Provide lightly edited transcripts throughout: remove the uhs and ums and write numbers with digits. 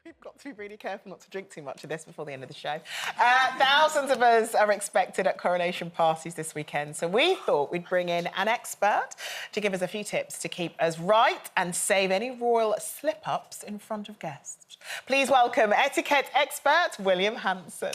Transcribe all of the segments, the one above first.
We've got to be really careful not to drink too much of this before the end of the show. Thousands of us are expected at coronation parties this weekend, so we thought we'd bring in an expert to give us a few tips to keep us right and save any royal slip-ups in front of guests. Please welcome etiquette expert William Hanson.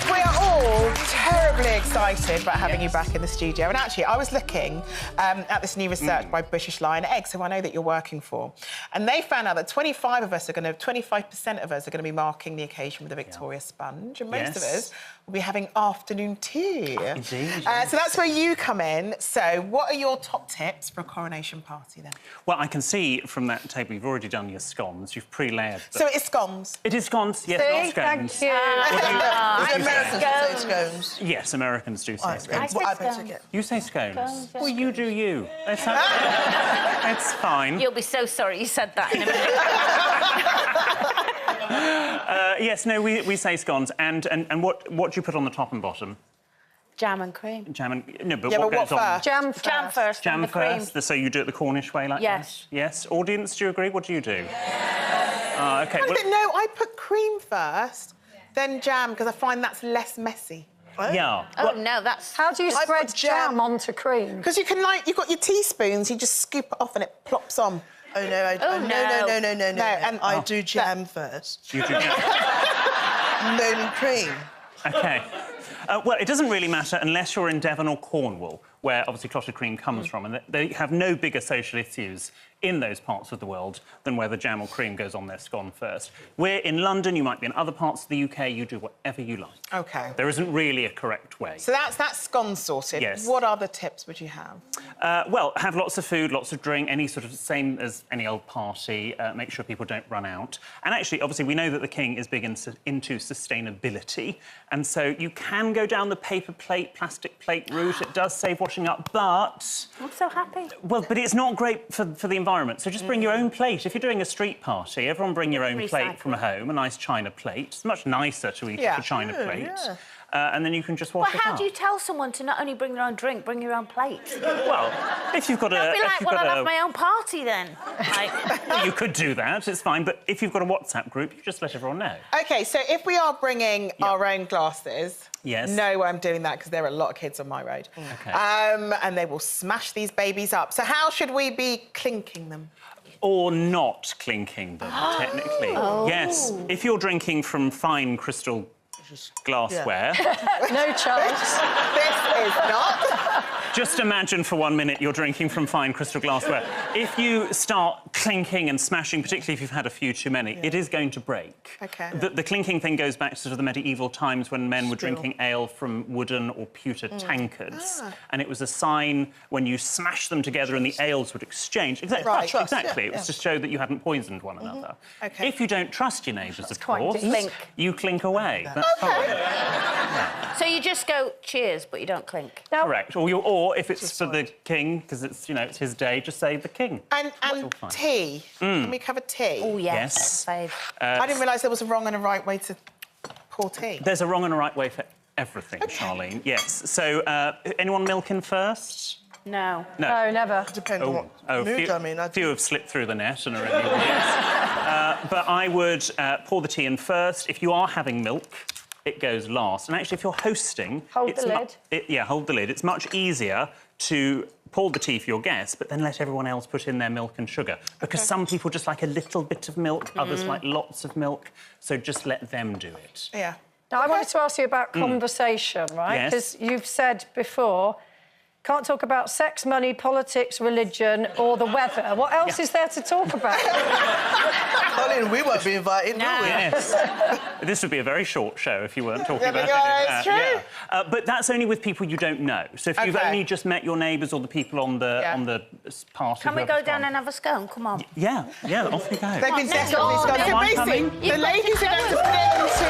We are all terribly excited about having you back in the studio. And actually, I was looking at this new research by British Lion Eggs, who I know that you're working for, and they found out that 25% of us are going to be marking the occasion with a Victoria sponge, and most of us will be having afternoon tea. Indeed. So that's where you come in. So what are your top tips for a coronation party then? Well, I can see from that table you've already done your scones. You've pre-layered them. So it is scones? It is scones, yes, not scones. Thank you. Americans say scones. Yes, Americans do say scones. Well, I better get. You say scones? Scones, yes. Well, you do you. It's fine. You'll be so sorry you said that in a minute. Yes, no, we say scones. And what do you put on the top and bottom? Jam and cream. Jam and... No, but Yeah, what but what goes on? first? Jam first. Jam and the first? cream. So you do it the Cornish way like Yes. that? Yes. Audience, do you agree? What do you do? OK. No, I put cream first, then jam, because I find that's less messy. Yeah. Oh, no, that's... How do you I spread put jam jam onto cream? Because you can, you've got your teaspoons, you just scoop it off and it plops on. Oh, no, no. And I do jam first. You do jam. Then cream. OK. Well, it doesn't really matter unless you're in Devon or Cornwall, where obviously clotted cream comes from, and they have no bigger social issues in those parts of the world than whether jam or cream goes on their scone first. We're in London, you might be in other parts of the UK, you do whatever you like. OK. There isn't really a correct way. So that's scone sorted. Yes. What other tips would you have? Well, have lots of food, lots of drink, any sort of same as any old party. Make sure people don't run out. And actually, obviously, we know that the King is big into sustainability, and so you can go down the paper plate, plastic plate route. It does save washing up, but... I'm so happy. Well, but it's not great for the environment, so just bring your own plate. If you're doing a street party, everyone bring your own plate from home, a nice china plate. It's much nicer to eat a china plate. Yeah. And then you can just wash it up. Well, how do you tell someone to not only bring their own drink, bring your own plate? Well, if you've got a... I'll be like, well, I'll have my own party then. Well, you could do that, it's fine, but if you've got a WhatsApp group, you just let everyone know. OK, so if we are bringing our own glasses... Yes. No, I'm doing that because there are a lot of kids on my road. OK. And they will smash these babies up. So how should we be clinking them? Or not clinking them, technically. Yes, if you're drinking from fine crystal glassware... No chance. This is not... Just imagine for 1 minute you're drinking from fine crystal glassware. If you start clinking and smashing, particularly if you've had a few too many, it is going to break. OK. The clinking thing goes back to sort of the medieval times when men were drinking ale from wooden or pewter tankards. And it was a sign when you smash them together and the ales would exchange. Exactly. Right. Exactly. It was to show that you hadn't poisoned one another. OK. If you don't trust your neighbours, of quite course, deep. you clink away. That's fine. So you just go cheers, but you don't clink? Now, Correct. Or if it's for the King, because it's, it's his day, just say the King. And tea. Can we cover tea? Oh, yes. Yes. Fave. I didn't realise there was a wrong and a right way to pour tea. There's a wrong and a right way for everything, Charlene. Yes. So, anyone milking first? No. no, never. Depends on what mood I'm in. A few have slipped through the net and are in the audience. But I would pour the tea in first. If you are having milk, it goes last. And actually, if you're hosting... Hold the lid. Hold the lid. It's much easier to pour the tea for your guests, but then let everyone else put in their milk and sugar. Because some people just like a little bit of milk, others like lots of milk, so just let them do it. Yeah. Now, I wanted to ask you about conversation, right? Yes. Because you've said before, can't talk about sex, money, politics, religion or the weather. What else is there to talk about? Colin, we won't be invited, will we? Yes. This would be a very short show if you weren't talking about it's it. true. But that's only with people you don't know. So if you've only just met your neighbours or the people on the party... Can we go down and have a scone? Come on. Yeah, off we go. They've been desperately on, scones. So I'm basically, coming. the ladies are going to split into...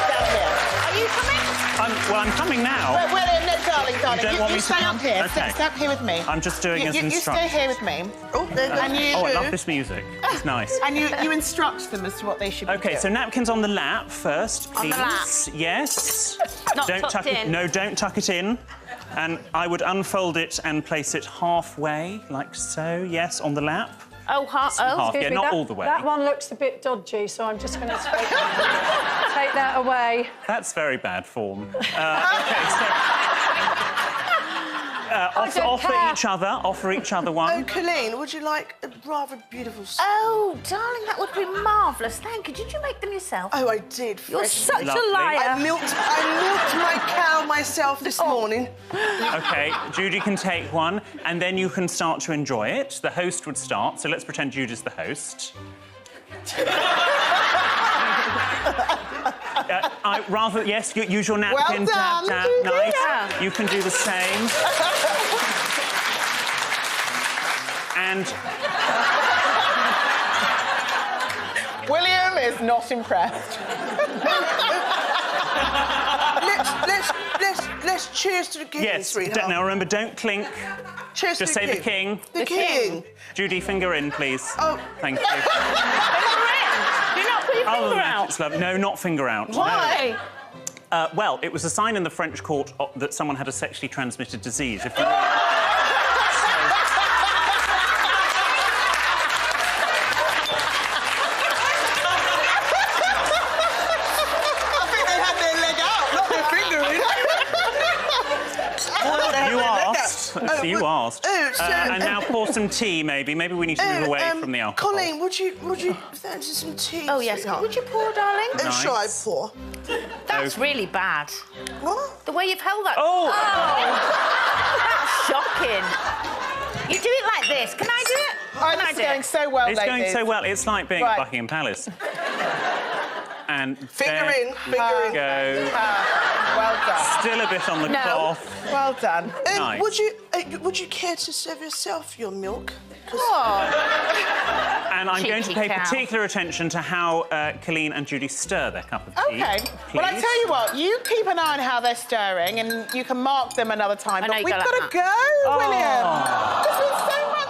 down here. Are you coming? I'm coming now. Well, no, darling. don't want me to stay come? up here. OK. Stay up here with me. I'm just doing as You instructed. stay here with me. Oh, there goes And you... Oh, I love this music. It's nice. And you instruct them as to what they should be OK, doing. so napkins on the lap first, please. On the lap? Yes. Not don't tucked tuck in. it. No, don't tuck it in. And I would unfold it and place it halfway, like so, yes, on the lap. Oh, Half, Excuse yeah, me, not all the way. That one looks a bit dodgy, so I'm just going to take that away. That's very bad form. OK, so... offer each other one. Oh, Colleen, would you like a rather beautiful... Oh, darling, that would be marvellous. Thank you. Did you make them yourself? Oh, I did. You're such Lovely. a liar. I milked my cow myself this morning. OK, Judi can take one, and then you can start to enjoy it. The host would start, so let's pretend Judi's the host. Yes, use your napkin. Well done, tap, Judi. nice. Yeah. You can do the same. And William is not impressed. Let's cheers to the king, yes, sweetheart. now remember, don't clink. Cheers Just to say the the king. The king. Judy, finger in, please. Oh. Thank you. Do not put your finger out. It's lovely. No, not finger out. Why? No. Well, it was a sign in the French court that someone had a sexually transmitted disease. If you... You asked. And now pour some tea, maybe. Maybe we need to move away from the alcohol. Colleen, would you fancy some tea? Oh, yes. sweetheart? Would you pour, darling? Oh, Nice. sure, I pour. That's really bad. What? The way you've held that. Oh! That's shocking. You do it like this. Can I do it? Oh, this is going so well, It's ladies. going so well. It's like being at Buckingham Palace. And Finger there in, finger in. Go. Well done. Still a bit on the cloth. Well done. Nice. Would you care to serve yourself your milk? And I'm going to Cheeky pay cow. particular attention to how Colleen and Judi stir their cup of tea. OK. Well, I please. tell you what, you keep an eye on how they're stirring and you can mark them another time. I know But you we've go like got to go, William. There's been so much